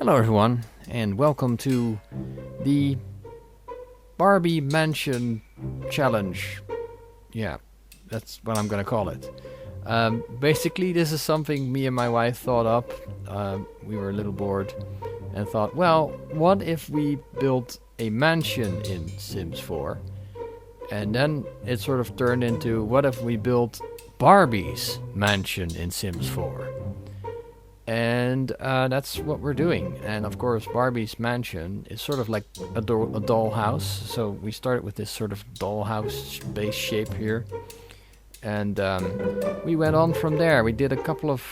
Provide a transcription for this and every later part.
Hello everyone, and welcome to the Barbie Mansion Challenge. Yeah, that's what I'm gonna call it. Basically, this is something me and my wife thought up. We were a little bored and thought, well, what if we built a mansion in Sims 4? And then it sort of turned into, what if we built Barbie's mansion in Sims 4? And that's what we're doing. And of course, Barbie's mansion is sort of like a dollhouse. So we started with this sort of dollhouse base shape here. And we went on from there. We did a couple of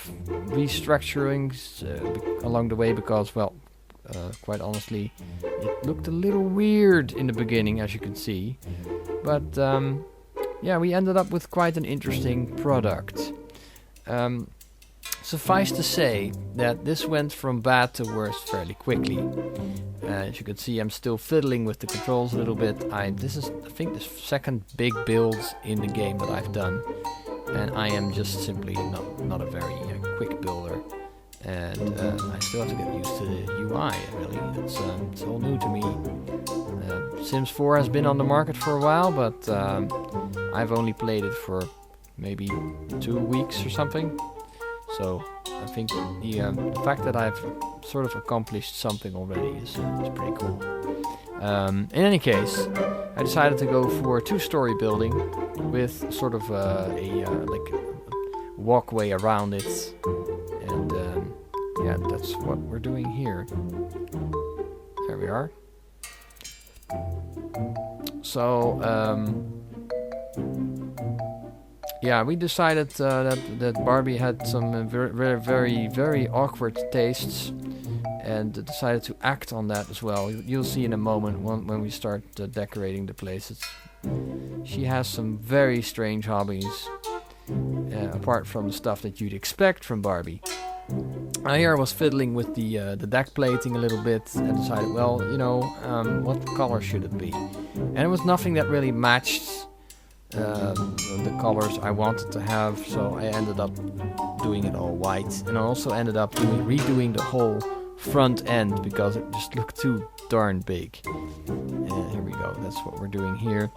restructurings along the way because, well, quite honestly, it looked a little weird in the beginning, as you can see. But yeah, we ended up with quite an interesting product. Suffice to say that this went from bad to worse fairly quickly. As you can see, I'm still fiddling with the controls a little bit. This is, I think, the second big build in the game that I've done, and I am just simply not a very quick builder. And I still have to get used to the UI. Really, it's all new to me. Sims 4 has been on the market for a while, but I've only played it for maybe 2 weeks or something. So I think the fact that I've sort of accomplished something already is pretty cool. In any case, I decided to go for a 2-story building with sort of like a walkway around it, and yeah, that's what we're doing here. There we are. So yeah, we decided that Barbie had some very awkward tastes, and decided to act on that as well. You'll see in a moment when we start decorating the place. She has some very strange hobbies, apart from the stuff that you'd expect from Barbie. Here I was fiddling with the deck plating a little bit and decided, well, you know, what color should it be? And it was nothing that really matched the colors I wanted to have, so I ended up doing it all white, and I also ended up redoing the whole front end because it just looked too darn big. And here we go, that's what we're doing here.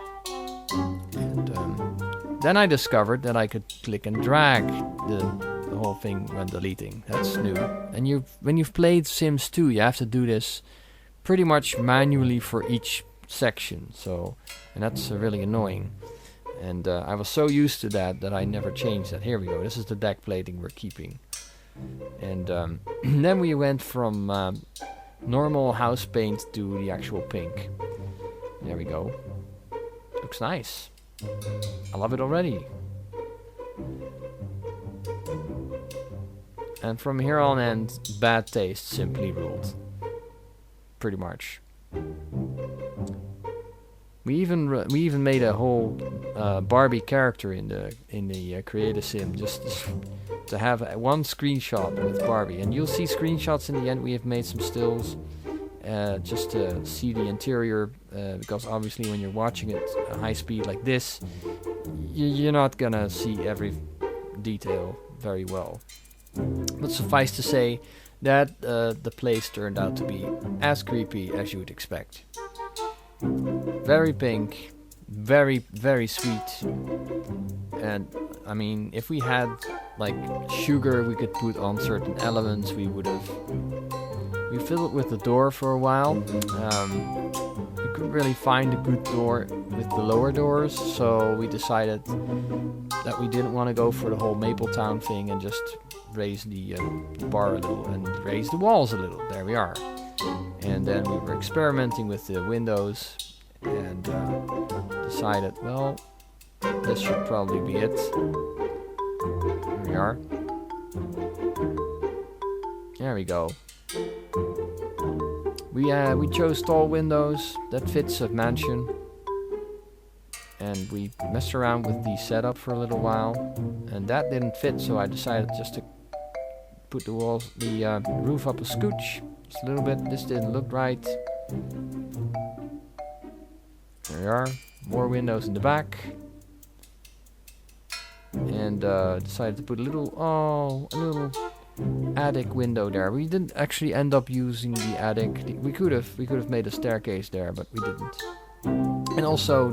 And then I discovered that I could click and drag the whole thing when deleting. That's new. And when you've played Sims 2, you have to do this pretty much manually for each section, and that's really annoying. And I was so used to that I never changed that. Here we go. This is the deck plating we're keeping. And then we went from normal house paint to the actual pink. There we go. Looks nice. I love it already. And from here on end, bad taste simply ruled. Pretty much. We even made a whole Barbie character in the Create a Sim just to have one screenshot with Barbie, and you'll see screenshots in the end. We have made some stills just to see the interior, because obviously when you're watching it at high speed like this, you're not gonna see every detail very well. But suffice to say that the place turned out to be as creepy as you would expect. Very pink, very sweet, and I mean, if we had like sugar we could put on certain elements, we would have. We fiddled with the door for a while. We couldn't really find a good door with the lower doors, so we decided that we didn't want to go for the whole Mapletown thing and just raise the bar a little and raise the walls a little. There we are. And then we were experimenting with the windows and decided, well, this should probably be it. Here we are. There we go. We chose tall windows that fits a mansion, and we messed around with the setup for a little while, and that didn't fit, so I decided just to put the roof up a scooch. A little bit. This didn't look right. There we are. More windows in the back. And decided to put a little attic window there. We didn't actually end up using the attic. We could have made a staircase there, but we didn't. And also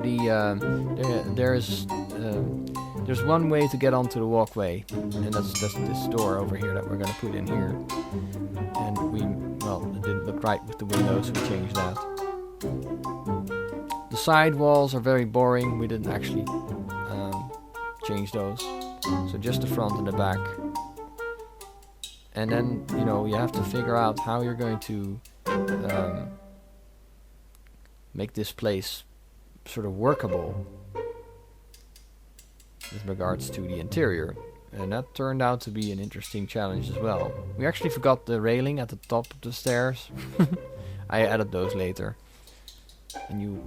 there's one way to get onto the walkway, and that's this door over here that we're gonna put in here. And it didn't look right with the windows, so we changed that. The side walls are very boring. We didn't actually change those. So just the front and the back. And then, you have to figure out how you're going to make this place sort of workable with regards to the interior. And that turned out to be an interesting challenge as well. We actually forgot the railing at the top of the stairs. I added those later. And you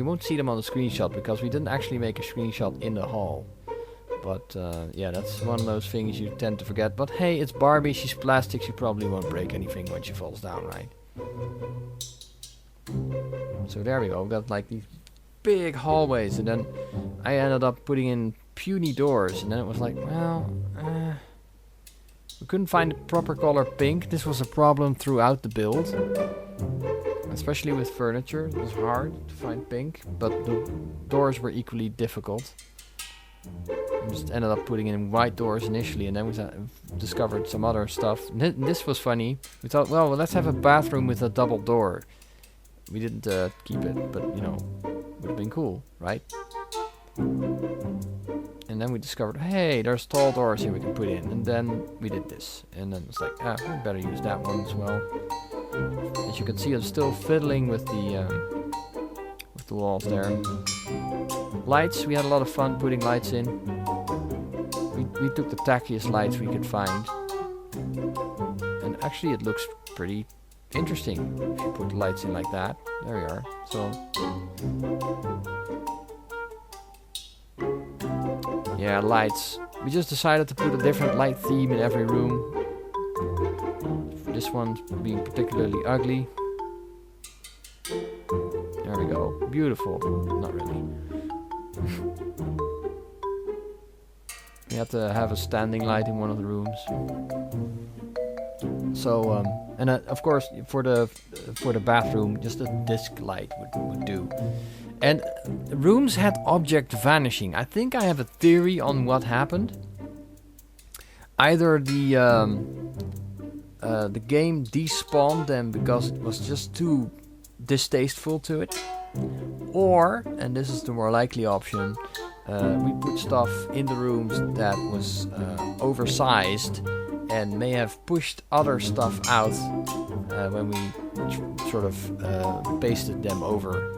won't see them on the screenshot because we didn't actually make a screenshot in the hall. But yeah, that's one of those things you tend to forget. But hey, it's Barbie, she's plastic, she probably won't break anything when she falls down, right? So there we go, we've got like these big hallways, and then I ended up putting in puny doors, and then it was like, well, we couldn't find the proper color pink. This was a problem throughout the build, especially with furniture. It was hard to find pink, but the doors were equally difficult. We just ended up putting in white doors initially, and then we discovered some other stuff. This was funny. We thought, well, let's have a bathroom with a double door. We didn't keep it, but would have been cool, right? And then we discovered, hey, there's tall doors here we can put in, and then we did this, and then it's like, we better use that one as well. As you can see, I'm still fiddling with the walls there. Lights, we had a lot of fun putting lights in. We took the tackiest lights we could find, and actually it looks pretty interesting if you put the lights in like that. There we are. So yeah, lights. We just decided to put a different light theme in every room. This one being particularly ugly. There we go. Beautiful. Not really. We had to have a standing light in one of the rooms. So, and of course, for the bathroom, just a disc light would do. And rooms had object vanishing. I think I have a theory on what happened. Either the game despawned them because it was just too distasteful to it, or, and this is the more likely option, we put stuff in the rooms that was oversized and may have pushed other stuff out when we sort of pasted them over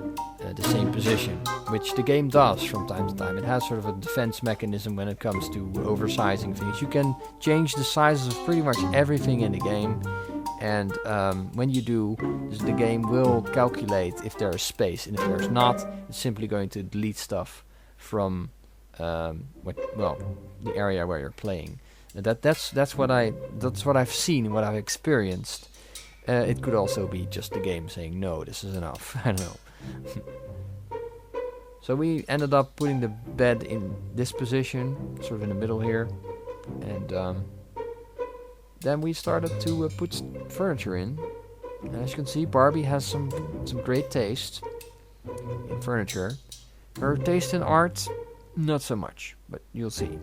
the same position, which the game does from time to time. It has sort of a defense mechanism when it comes to oversizing things. You can change the sizes of pretty much everything in the game, and when you do, the game will calculate if there is space, and if there's not, it's simply going to delete stuff from the area where you're playing. That's what I've seen, what I've experienced. It could also be just the game saying no, this is enough. I don't know. So we ended up putting the bed in this position, sort of in the middle here, and then we started to put furniture in. And as you can see, Barbie has some great taste in furniture. Her taste in art, not so much, but you'll see.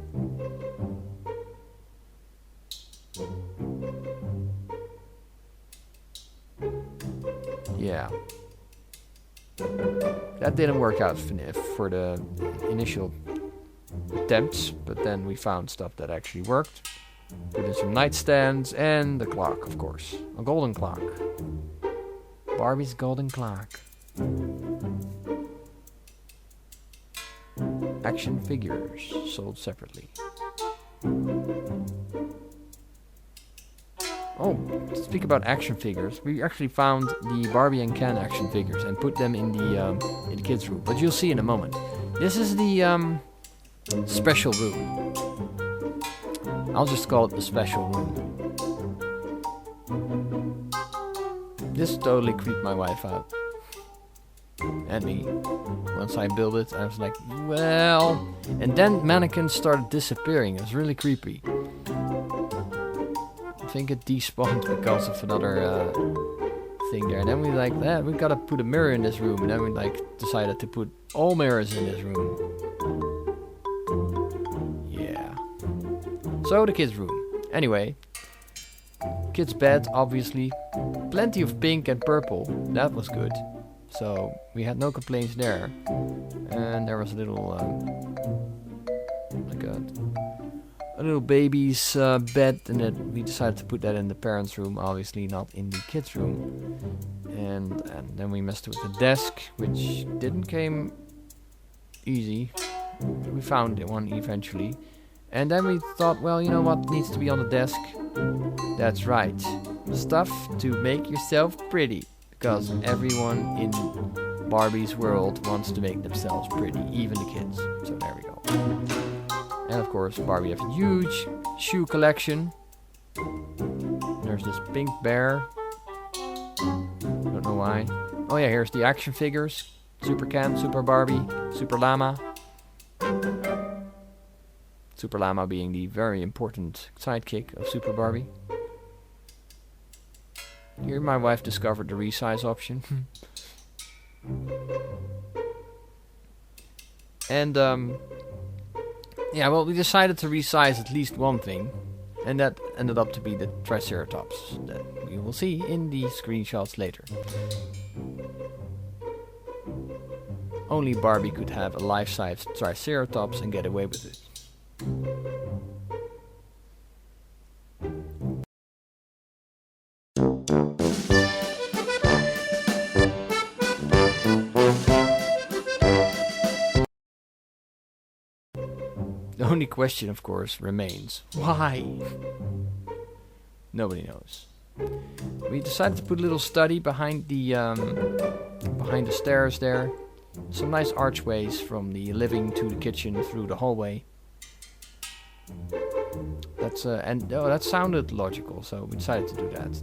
Yeah. That didn't work out for the initial attempts, but then we found stuff that actually worked. Put in some nightstands and the clock, of course. A golden clock. Barbie's golden clock. Action figures sold separately. Oh, to speak about action figures, we actually found the Barbie and Ken action figures and put them in the kids' room. But you'll see in a moment. This is the special room. I'll just call it the special room. This totally creeped my wife out. And me. Once I built it, I was like, well... And then mannequins started disappearing. It was really creepy. think it despawned because of another thing there. And then we like, we gotta put a mirror in this room. And then we like decided to put all mirrors in this room. Yeah. So the kids' room. Anyway, kids' bed, obviously. Plenty of pink and purple. That was good. So we had no complaints there. And there was a little like a little baby's bed, and then we decided to put that in the parents' room, obviously not in the kids' room. And then we messed with the desk, which didn't came easy. We found one eventually. And then we thought, well, you know what needs to be on the desk? That's right. Stuff to make yourself pretty. Because everyone in Barbie's world wants to make themselves pretty, even the kids. So there we go. And of course, Barbie has a huge shoe collection. There's this pink bear. Don't know why. Oh yeah, here's the action figures. Super Ken, Super Barbie, Super Llama. Super Llama being the very important sidekick of Super Barbie. Here my wife discovered the resize option. And yeah, well, we decided to resize at least one thing, and that ended up to be the Triceratops that we will see in the screenshots later. Only Barbie could have a life-size Triceratops and get away with it. The only question, of course, remains: why? Nobody knows. We decided to put a little study behind the stairs there. Some nice archways from the living to the kitchen through the hallway. That's that sounded logical, so we decided to do that.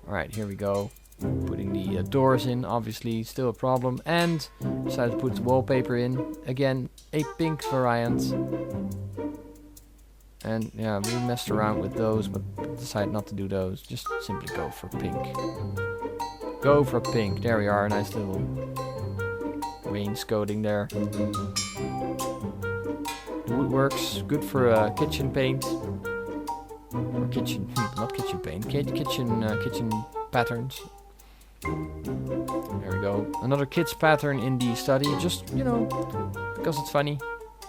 All right, here we go. Putting the doors in, obviously, still a problem. And decided to put the wallpaper in. Again, a pink variant. And yeah, we messed around with those, but decided not to do those. Just simply go for pink. Go for pink. There we are, a nice little wainscoting there. The woodwork's good for kitchen paint. Or kitchen, not kitchen paint, kitchen patterns. There we go. Another kid's pattern in the study, just, you know, because it's funny.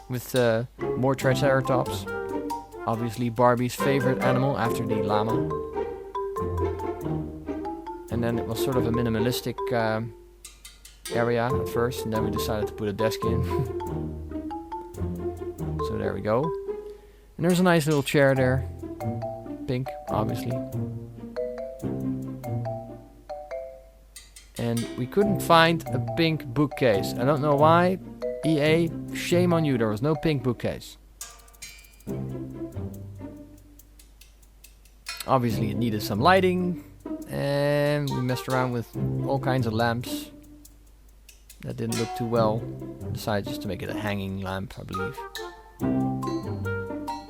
With more Triceratops. Obviously Barbie's favorite animal after the llama. And then it was sort of a minimalistic area at first, and then we decided to put a desk in. So there we go. And there's a nice little chair there. Pink, obviously. And we couldn't find a pink bookcase. I don't know why. EA, shame on you, there was no pink bookcase. Obviously it needed some lighting. And we messed around with all kinds of lamps. That didn't look too well. Decided just to make it a hanging lamp, I believe.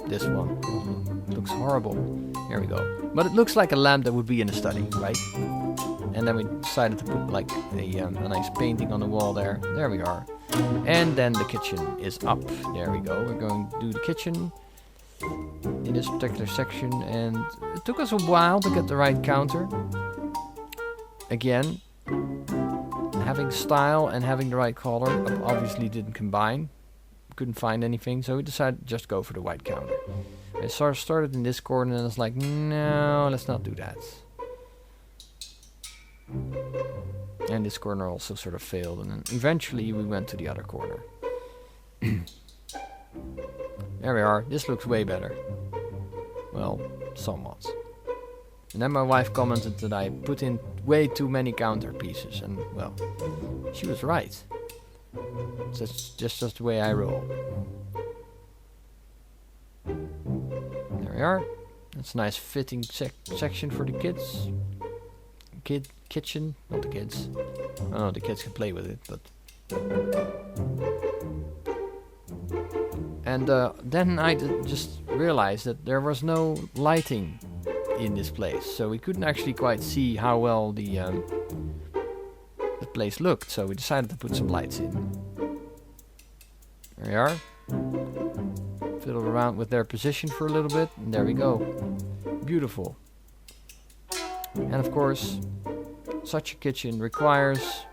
This one. Looks horrible. Here we go. But it looks like a lamp that would be in a study, right? And then we decided to put like a nice painting on the wall there. There we are. And then the kitchen is up. There we go. We're going to do the kitchen in this particular section. And it took us a while to get the right counter. Again, having style and having the right color obviously didn't combine. Couldn't find anything, so we decided to just go for the white counter. I started in this corner and I was like, no, let's not do that. And this corner also sort of failed, and then eventually we went to the other corner. There we are. This looks way better. Well, somewhat. And then my wife commented that I put in way too many counter pieces, and well, she was right. That's just the way I roll. There we are. That's a nice fitting section for the kids. Kitchen, not the kids. Oh, the kids can play with it, but. And then I just realized that there was no lighting in this place, so we couldn't actually quite see how well the place looked. So we decided to put some lights in. There we are. Fiddle around with their position for a little bit, and there we go. Beautiful. And of course, such a kitchen requires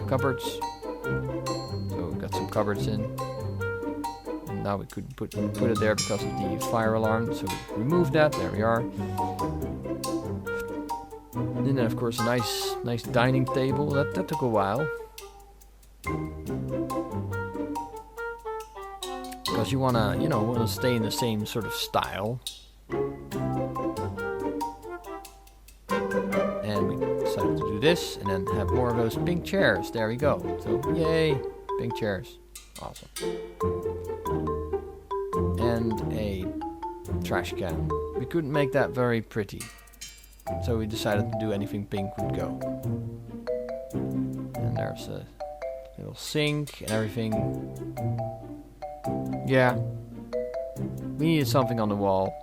cupboards. So we got some cupboards in. And now we couldn't put it there because of the fire alarm, so we removed that. There we are. And then of course a nice dining table. That took a while. Because you wanna stay in the same sort of style. And we decided to do this and then have more of those pink chairs. There we go. So yay, pink chairs. Awesome. And a trash can. We couldn't make that very pretty, so we decided to do anything pink would go. And there's a little sink and everything. Yeah, we needed something on the wall.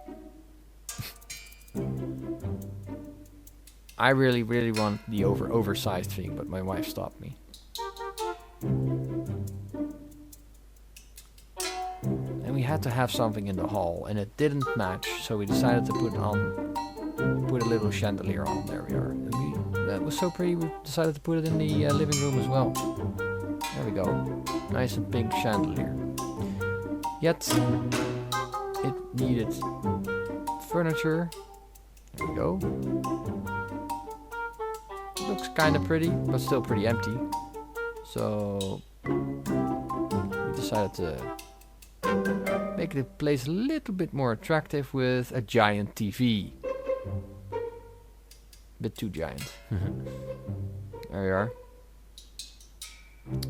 I really want the oversized thing, but my wife stopped me. And we had to have something in the hall, and it didn't match, so we decided to put a little chandelier on. There we are. And that was so pretty, we decided to put it in the living room as well. There we go. Nice and pink chandelier. Yet, it needed furniture. There we go. Looks kind of pretty, but still pretty empty. So, we decided to make the place a little bit more attractive with a giant TV. Bit too giant. There we are.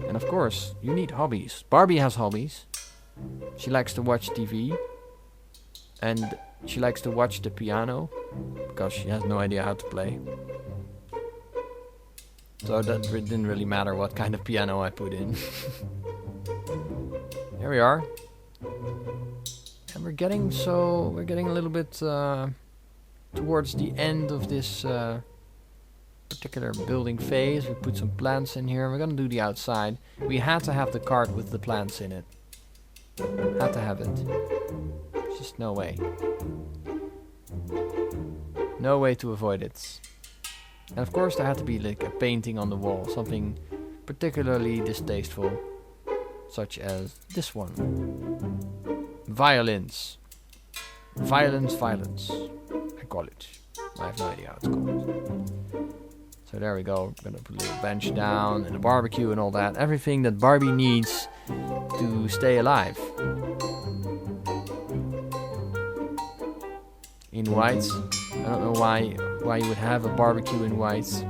And of course, you need hobbies. Barbie has hobbies. She likes to watch TV. And she likes to watch the piano. Because she has no idea how to play. So that didn't really matter what kind of piano I put in. Here we are. And we're getting a little bit towards the end of this particular building phase. We put some plants in here. We're gonna do the outside. We had to have the cart with the plants in it. Had to have it. Just no way. No way to avoid it. And of course there had to be like a painting on the wall. Something particularly distasteful. Such as this one. Violins. Violence. I call it. I have no idea how it's called. So there we go. We're gonna put a little bench down and a barbecue and all that. Everything that Barbie needs to stay alive. In white. I don't know why you would have a barbecue in white.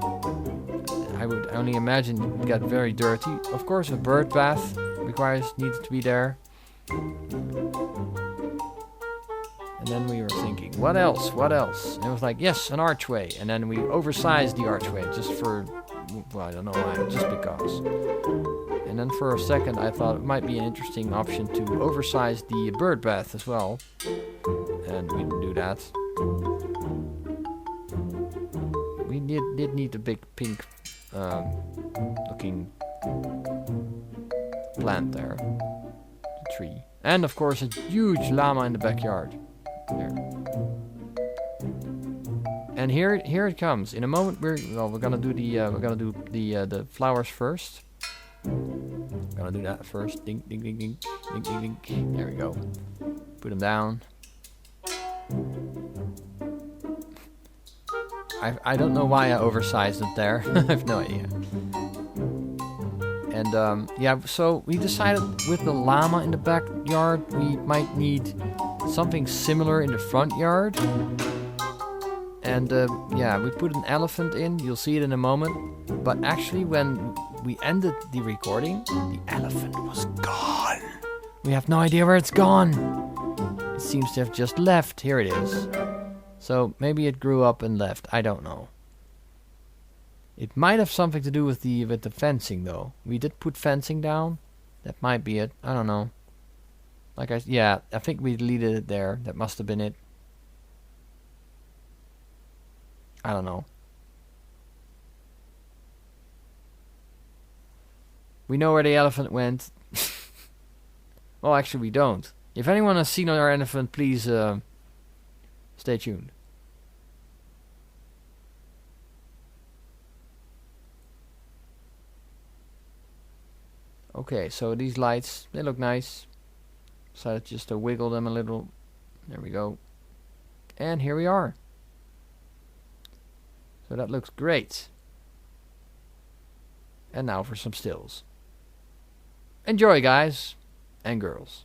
I would only imagine it would get very dirty. Of course a bird bath needs to be there. And then we were thinking, what else? And it was like, yes, an archway. And then we oversized the archway just for, well, I don't know why, just because. And then for a second I thought it might be an interesting option to oversize the bird bath as well. And we didn't do that. We did need a big pink looking plant there. The tree. And of course a huge llama in the backyard. There. And here it comes. In a moment we're gonna do the flowers first. We're gonna do that first. Ding ding ding ding ding ding ding. There we go. Put them down. I don't know why I oversized it there. I have no idea. And yeah, so we decided with the llama in the backyard we might need something similar in the front yard. And yeah, we put an elephant in. You'll see it in a moment. But actually when we ended the recording, the elephant was gone. We have no idea where it's gone. It seems to have just left. Here it is. So maybe it grew up and left. I don't know. It might have something to do with the fencing though. We did put fencing down. That might be it. I don't know. I think we deleted it there. That must have been it. I don't know. We know where the elephant went. Well, actually we don't. If anyone has seen our elephant, please stay tuned. Okay, so these lights, they look nice. Decided just to wiggle them a little. There we go. And here we are. So that looks great. And now for some stills. Enjoy, guys and girls.